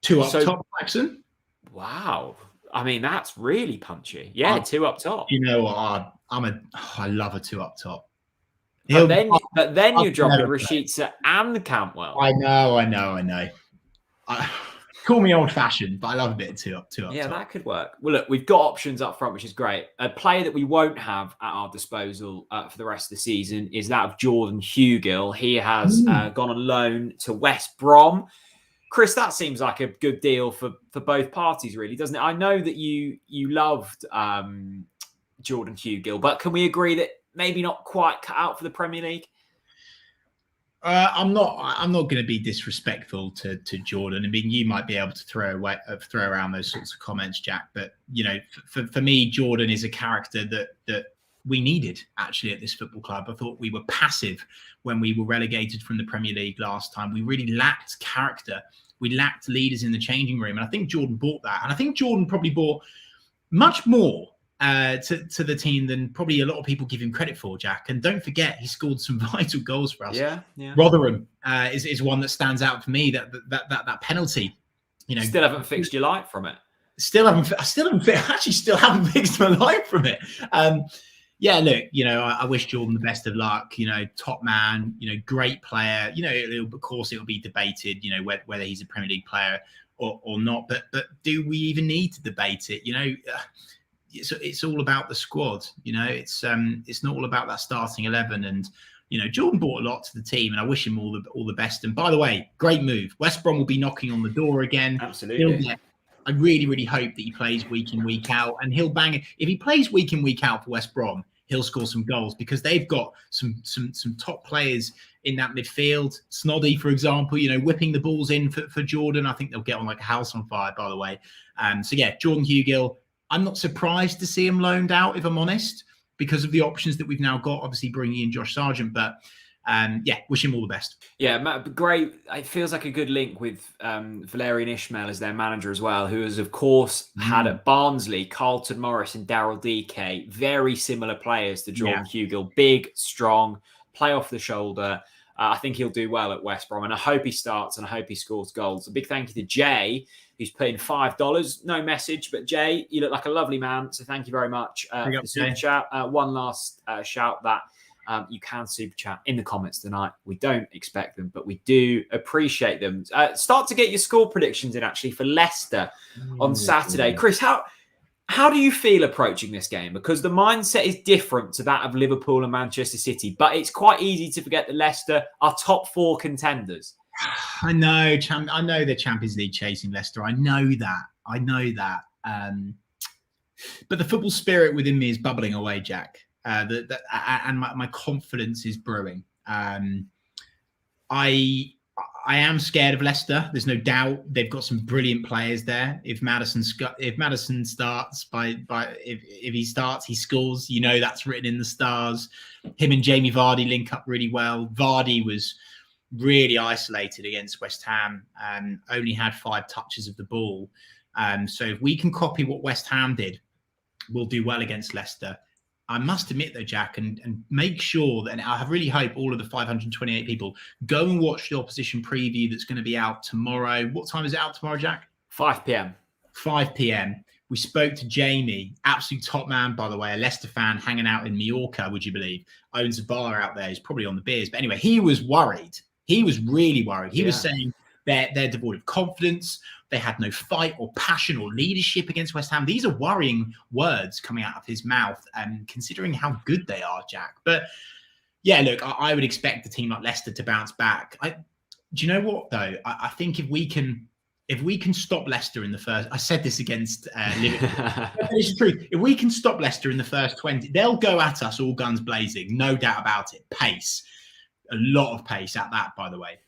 2 up top, Jackson. Wow. I mean, that's really punchy. Yeah, 2 up top. You know what? I love a 2 up top. But then you're dropping Rashica and Cantwell. I know. Call me old-fashioned, but I love a bit of 2 up top. Yeah, that could work. Well, look, we've got options up front, which is great. A player that we won't have at our disposal for the rest of the season is that of Jordan Hugill. He has gone on loan to West Brom. Chris, that seems like a good deal for both parties, really, doesn't it? I know that you loved Jordan Hugill, but can we agree that maybe not quite cut out for the Premier League? I'm not going to be disrespectful to Jordan. I mean, you might be able to throw around those sorts of comments, Jack. But for me, Jordan is a character that we needed actually at this football club. I thought we were passive when we were relegated from the Premier League last time. We really lacked character. We lacked leaders in the changing room, and I think Jordan brought that. And I think Jordan probably brought much more to the team than probably a lot of people give him credit for, Jack. And don't forget, he scored some vital goals for us. Yeah. Rotherham is one that stands out for me. That penalty, still haven't fixed your light from it. I still haven't fixed my light from it. Look, I wish Jordan the best of luck. Top man, great player. Of course, it'll be debated, whether he's a Premier League player or not. But do we even need to debate it? It's all about the squad. It's not all about that starting 11. And Jordan brought a lot to the team, and I wish him all the best. And by the way, great move. West Brom will be knocking on the door again. Absolutely. I really, really hope that he plays week in, week out, and he'll bang it. If he plays week in, week out for West Brom, he'll score some goals because they've got some top players in that midfield. Snoddy, for example, whipping the balls in for Jordan. I think they'll get on like a house on fire, by the way. So yeah, Jordan Hugill, I'm not surprised to see him loaned out, if I'm honest, because of the options that we've now got, obviously bringing in Josh Sargent, but wish him all the best. Yeah, great. It feels like a good link with Valerian Ismail as their manager as well, who has, of course, had at Barnsley, Carlton Morris and Daryl DK, very similar players to Jordan Hugill, big, strong, play off the shoulder. I think he'll do well at West Brom, and I hope he starts and I hope he scores goals. A big thank you to Jay, who's put in $5. No message, but Jay, you look like a lovely man, so thank you very much for the super chat. One last shout that you can super chat in the comments tonight. We don't expect them, but we do appreciate them. Start to get your score predictions in, actually, for Leicester on Saturday. Chris, how do you feel approaching this game? Because the mindset is different to that of Liverpool and Manchester City, but it's quite easy to forget that Leicester are top 4 contenders. I know the Champions League chasing Leicester. I know that. But the football spirit within me is bubbling away, Jack. And my confidence is brewing. I am scared of Leicester. There's no doubt. They've got some brilliant players there. If Maddison starts, if he starts, he scores. That's written in the stars. Him and Jamie Vardy link up really well. Vardy was really isolated against West Ham and only had 5 touches of the ball. So if we can copy what West Ham did, we'll do well against Leicester. I must admit, though, Jack, and make sure that, and I really hope all of the 528 people go and watch the opposition preview that's going to be out tomorrow. What time is it out tomorrow, Jack? 5 p.m. 5 p.m. We spoke to Jamie, absolute top man, by the way, a Leicester fan hanging out in Mallorca, would you believe? Owns a bar out there. He's probably on the beers. But anyway, he was worried. He was really worried. He was saying they're devoid of confidence. They had no fight or passion or leadership against West Ham. These are worrying words coming out of his mouth, and considering how good they are, Jack. But yeah, look, I would expect a team like Leicester to bounce back. Do you know what, though? I think if we can stop Leicester in the first, I said this against Liverpool. It's true. If we can stop Leicester in the first 20, they'll go at us all guns blazing, no doubt about it. Pace, a lot of pace at that, by the way.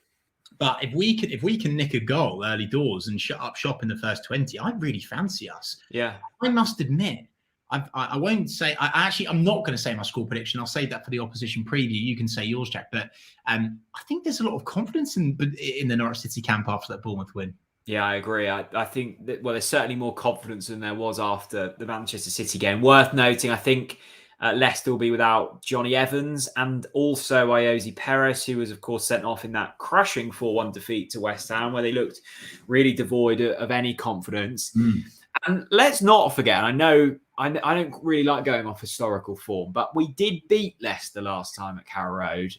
But if we can nick a goal early doors and shut up shop in the first 20, I really fancy us. Yeah. I must admit, I won't say, I'm not going to say my score prediction. I'll save that for the opposition preview. You can say yours, Jack. But I think there's a lot of confidence in the Norwich City camp after that Bournemouth win. Yeah, I agree. I think that, there's certainly more confidence than there was after the Manchester City game. Worth noting, I think Leicester will be without Johnny Evans and also Iosi Perez, who was, of course, sent off in that crushing 4-1 defeat to West Ham, where they looked really devoid of any confidence. And let's not forget, I know I don't really like going off historical form, but we did beat Leicester last time at Carrow Road.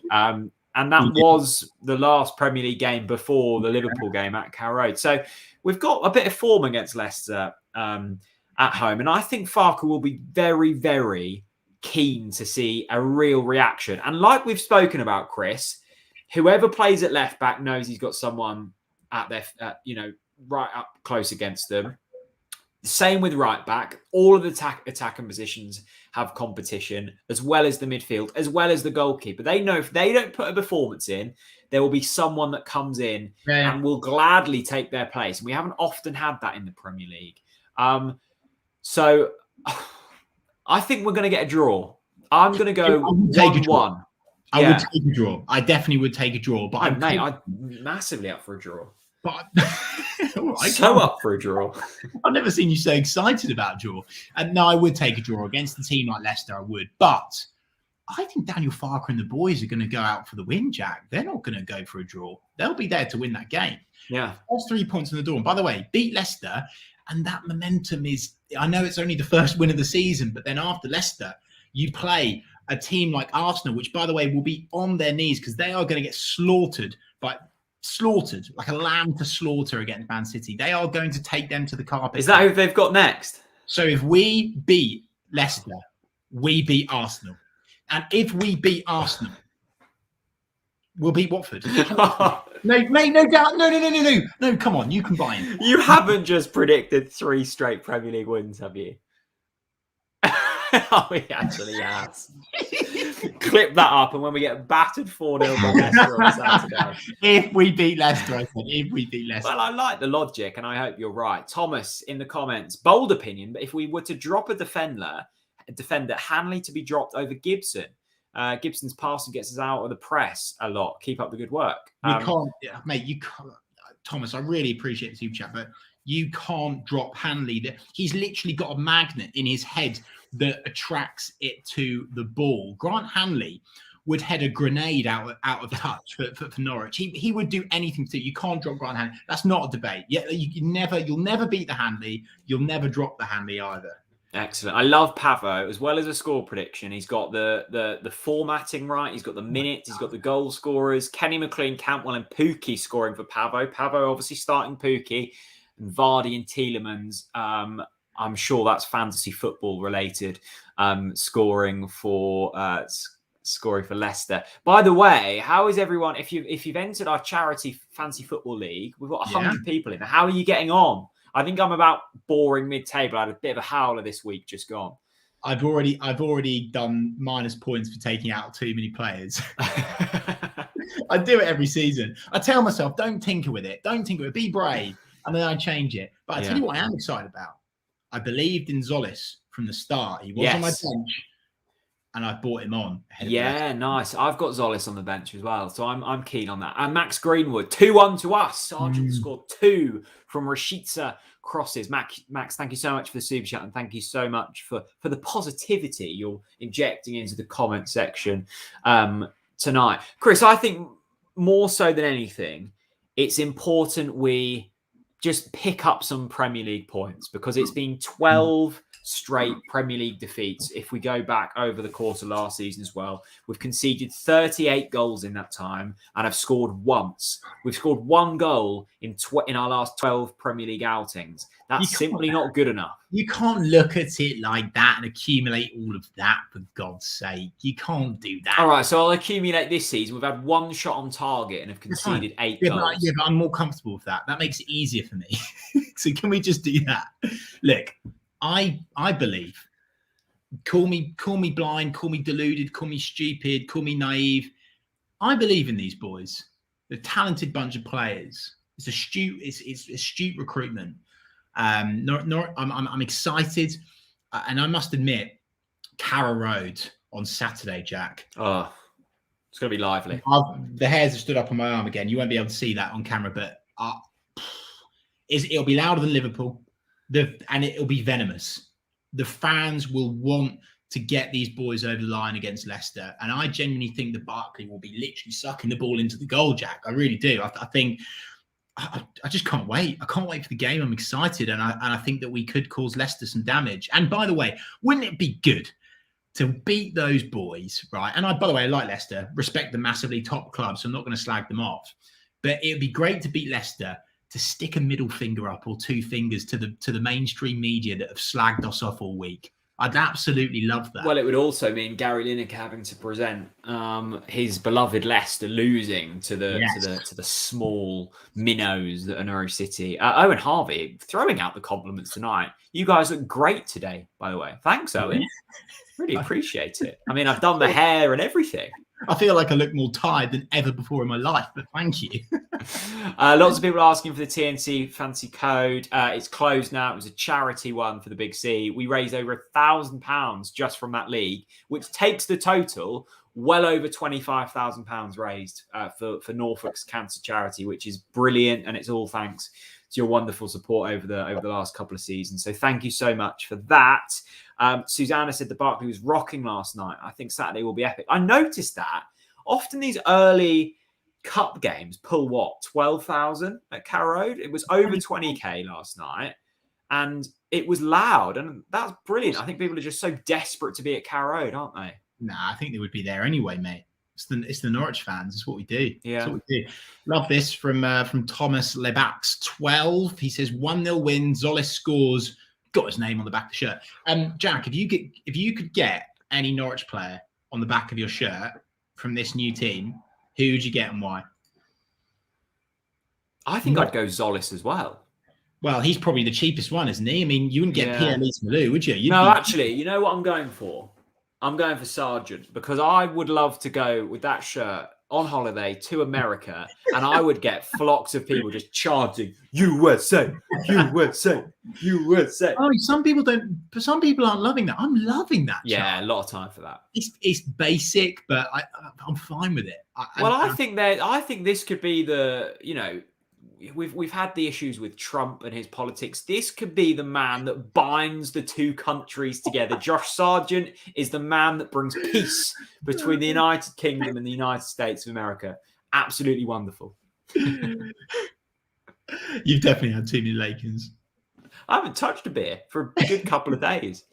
And that was the last Premier League game before the Liverpool game at Carrow Road. So we've got a bit of form against Leicester at home. And I think Farke will be very, very keen to see a real reaction. And like we've spoken about, Chris, whoever plays at left back knows he's got someone at their, right up close against them. Same with right back. All of the attacking positions have competition, as well as the midfield, as well as the goalkeeper. They know if they don't put a performance in, there will be someone that comes in and will gladly take their place. And we haven't often had that in the Premier League. So I think we're going to get a draw. I'm going to go 1-1. I would take a draw. I definitely would take a draw. But I'm massively up for a draw. But up for a draw. I've never seen you so excited about a draw. And no, I would take a draw against a team like Leicester. I would. But I think Daniel Farke and the boys are going to go out for the win, Jack. They're not going to go for a draw. They'll be there to win that game. Yeah. That's 3 points on the door. And by the way, beat Leicester. And that momentum is, I know it's only the first win of the season, but then after Leicester, you play a team like Arsenal, which, by the way, will be on their knees because they are going to get slaughtered like a lamb to slaughter against Man City. They are going to take them to the carpet. Is that who they've got next? So if we beat Leicester, we beat Arsenal. And if we beat Arsenal, we'll beat Watford. No, mate, no doubt. No, come on, you combine. You haven't just predicted 3 straight Premier League wins, have you? Oh, he actually has. Clip that up, and when we get battered 4-0 by Leicester on Saturday. If we beat Leicester, I said, if we beat Leicester. Well, I like the logic, and I hope you're right. Thomas in the comments, bold opinion, but if we were to drop a defender, Hanley to be dropped over Gibson. Gibson's passing gets us out of the press a lot. Keep up the good work. You can't, mate, you can't. Thomas, I really appreciate the super chat, but you can't drop Hanley. He's literally got a magnet in his head that attracts it to the ball. Grant Hanley would head a grenade out of touch for Norwich. He would do anything to you. You can't drop Grant Hanley. That's not a debate. Yeah, you'll never beat the Hanley. You'll never drop the Hanley either. Excellent. I love Pavo as well as a score prediction. He's got the formatting right. He's got the minutes. He's got the goal scorers. Kenny McLean, Campbell, and Pookie scoring for Pavo. Pavo obviously starting Pookie, and Vardy and Tielemans. I'm sure that's fantasy football related. Scoring for Leicester. By the way, how is everyone? If you've entered our charity fantasy football league, we've got 100 people in. How are you getting on? I think I'm about boring mid-table. I had a bit of a howler this week just gone. I've already done minus points for taking out too many players. I do it every season. I tell myself, don't tinker with it. Don't tinker with it. Be brave. And then I change it. But I tell you what I am excited about. I believed in Zolis from the start. He was on my bench. And I brought him on. Yeah, nice. I've got Zolis on the bench as well, so I'm keen on that. And Max Greenwood, 2-1 to us. Sargent scored 2 from Rashica crosses. Max, thank you so much for the super chat, and thank you so much for the positivity you're injecting into the comment section tonight. Chris, I think more so than anything, it's important we just pick up some Premier League points because it's been 12 straight Premier League defeats. If we go back over the course of last season as well, we've conceded 38 goals in that time and have scored once. We've scored 1 goal in our last 12 Premier League outings. That's simply not good enough. You can't look at it like that and accumulate all of that, for God's sake. You can't do that. All right, so I'll accumulate this season. We've had 1 shot on target and have conceded 8 goals. But I'm more comfortable with that. That makes it easier for me. So can we just do that? Look, I believe. Call me blind, call me deluded, call me stupid, call me naive. I believe in these boys. They're a talented bunch of players. It's astute recruitment. I'm excited, and I must admit, Carrow Road on Saturday, Jack. Oh, it's going to be lively. The hairs have stood up on my arm again. You won't be able to see that on camera, but it'll be louder than Liverpool. And it'll be venomous. The fans will want to get these boys over the line against Leicester. And I genuinely think that Barkley will be literally sucking the ball into the goal, Jack. I really do. I think I just can't wait. I can't wait for the game. I'm excited. And I think that we could cause Leicester some damage. And by the way, wouldn't it be good to beat those boys, right? And by the way, I like Leicester, respect them massively, top club, so I'm not going to slag them off. But it would be great to beat Leicester, to stick a middle finger up or 2 fingers to the mainstream media that have slagged us off all week. I'd absolutely love that. Well, it would also mean Gary Lineker having to present his beloved Leicester losing to the small minnows that are Norwich City. Owen Harvey throwing out the compliments tonight. You guys look great today, by the way. Thanks, Owen. Really appreciate it. I mean, I've done the hair and everything. I feel like I look more tired than ever before in my life, but thank you. Lots of people asking for the TNC fancy code. It's closed now. It was a charity one for the Big C. We raised over £1,000 just from that league, which takes the total well over £25,000 raised for Norfolk's cancer charity, which is brilliant, and it's all thanks to your wonderful support over the last couple of seasons. So thank you so much for that. Susanna said the Barkley was rocking last night. I think Saturday will be epic. I noticed that often these early cup games pull 12,000 at Carrow Road. It was over 20k last night, and it was loud, and that's brilliant. I think people are just so desperate to be at Carrow Road, aren't they? Nah, I think they would be there anyway, mate. It's the Norwich fans. It's what we do. Yeah. It's what we do. Love this from Thomas Lebax 12. He says 1-0 win. Zolis scores. Got his name on the back of the shirt. Jack, if you could get any Norwich player on the back of your shirt from this new team, who would you get and why? I think I'd go Zolis as well. Well, he's probably the cheapest one, isn't he? I mean, you wouldn't get Pierre Malou, would you? Actually, you know what I'm going for? I'm going for Sargent because I would love to go with that shirt on holiday to America, and I would get flocks of people just chanting USA, USA, USA. Oh, some people don't. Some people aren't loving that. I'm loving that. Yeah, a lot of time for that. It's basic, but I'm fine with it. I think this could be the we've had the issues with Trump and his politics. This could be the man that binds the two countries together. Josh Sargent is the man that brings peace between the United Kingdom and the United States of America. Absolutely wonderful. You've definitely had too many Lakers. I haven't touched a beer for a good couple of days.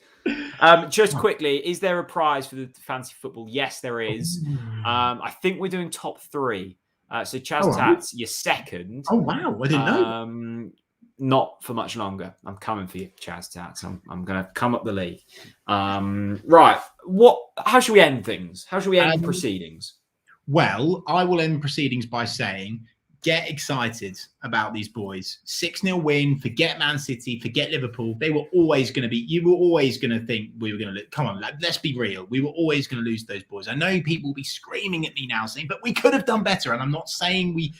Just quickly, is there a prize for the fantasy football? Yes, there is. I think we're doing top 3. So Chaz Tats, you're second. Oh wow, I didn't know. Not for much longer. I'm coming for you, Chaz Tats. I'm going to come up the league. Right. How should we end things? How should we end proceedings? Well, I will end proceedings by saying, get excited about these boys. 6-0 win. Forget Man City. Forget Liverpool. They were always going to be. You were always going to think we were going to lose. Come on, let's be real. We were always going to lose those boys. I know people will be screaming at me now saying, but we could have done better. And I'm not saying we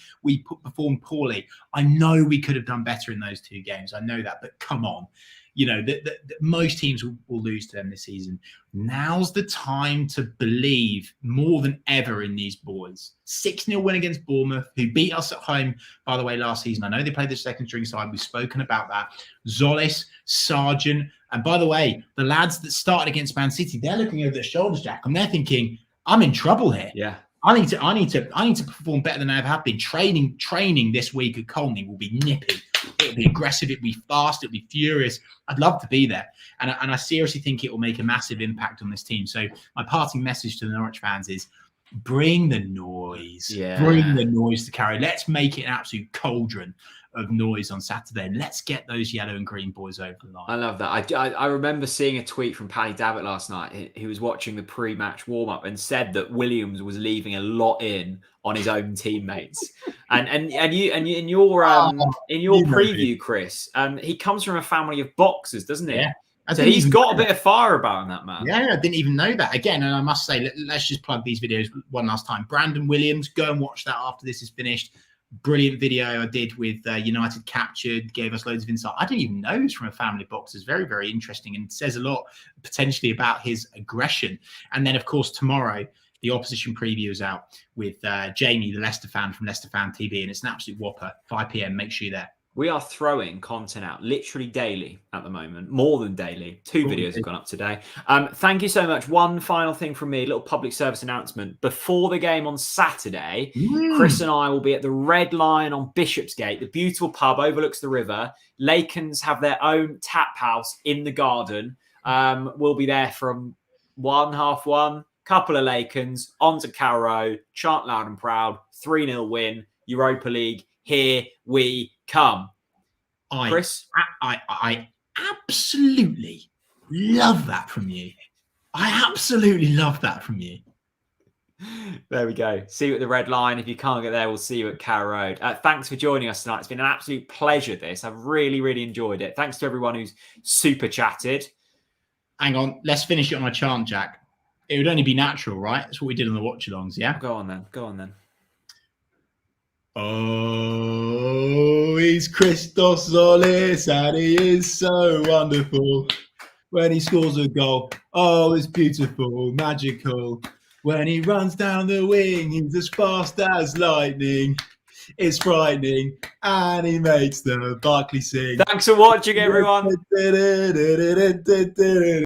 performed poorly. I know we could have done better in those 2 games. I know that. But come on. Most teams will lose to them this season. Now's the time to believe more than ever in these boys. 6-0 win against Bournemouth, who beat us at home, by the way, last season. I know they played the second string side. We've spoken about that. Zolis, Sargent, and by the way, the lads that started against Man City, they're looking over their shoulders, Jack, and they're thinking, I'm in trouble here. Yeah. I need to perform better than I have been. Training this week at Colney will be nippy. It'll be aggressive. It'll be fast. It'll be furious. I'd love to be there. And I seriously think it will make a massive impact on this team. So my parting message to the Norwich fans is bring the noise. Yeah. Bring the noise to carry. Let's make it an absolute cauldron of noise on Saturday. And let's get those yellow and green boys over the line. I love that. I remember seeing a tweet from Paddy Davitt last night. He was watching the pre-match warm-up and said that Williams was leaving a lot in on his own teammates. And you in your preview, Chris, he comes from a family of boxers, doesn't he? Yeah. So he's got a bit of fire about him, that man. Yeah, I didn't even know that. Again, and I must say, let's just plug these videos one last time. Brandon Williams, go and watch that after this is finished. Brilliant video I did with United Captured, gave us loads of insight. I didn't even know he was from a family of boxers. Very, very interesting and says a lot potentially about his aggression. And then, of course, tomorrow, the opposition preview is out with Jamie, the Leicester fan from Leicester Fan TV, and it's an absolute whopper. 5 p.m. Make sure you're there. We are throwing content out literally daily at the moment, more than daily. 2 videos have gone up today. Thank you so much. One final thing from me, a little public service announcement. Before the game on Saturday, Chris and I will be at the Red Lion on Bishopsgate, the beautiful pub overlooks the river. Lakens have their own tap house in the garden. We'll be there from 1:30, couple of Lakens, on to Carrow Road, chant loud and proud, 3-0 win, Europa League. Here we come. Chris? I absolutely love that from you. I absolutely love that from you. There we go. See you at the Red Line. If you can't get there, we'll see you at Carrow Road. Thanks for joining us tonight. It's been an absolute pleasure, this. I've really, really enjoyed it. Thanks to everyone who's super chatted. Hang on. Let's finish it on a chant, Jack. It would only be natural, right? That's what we did on the watch-alongs, yeah? Go on then. Oh, he's Christos Zolis, and he is so wonderful. When he scores a goal, oh, it's beautiful, magical. When he runs down the wing, he's as fast as lightning. It's frightening, and he makes the Barclay sing. Thanks for watching, everyone.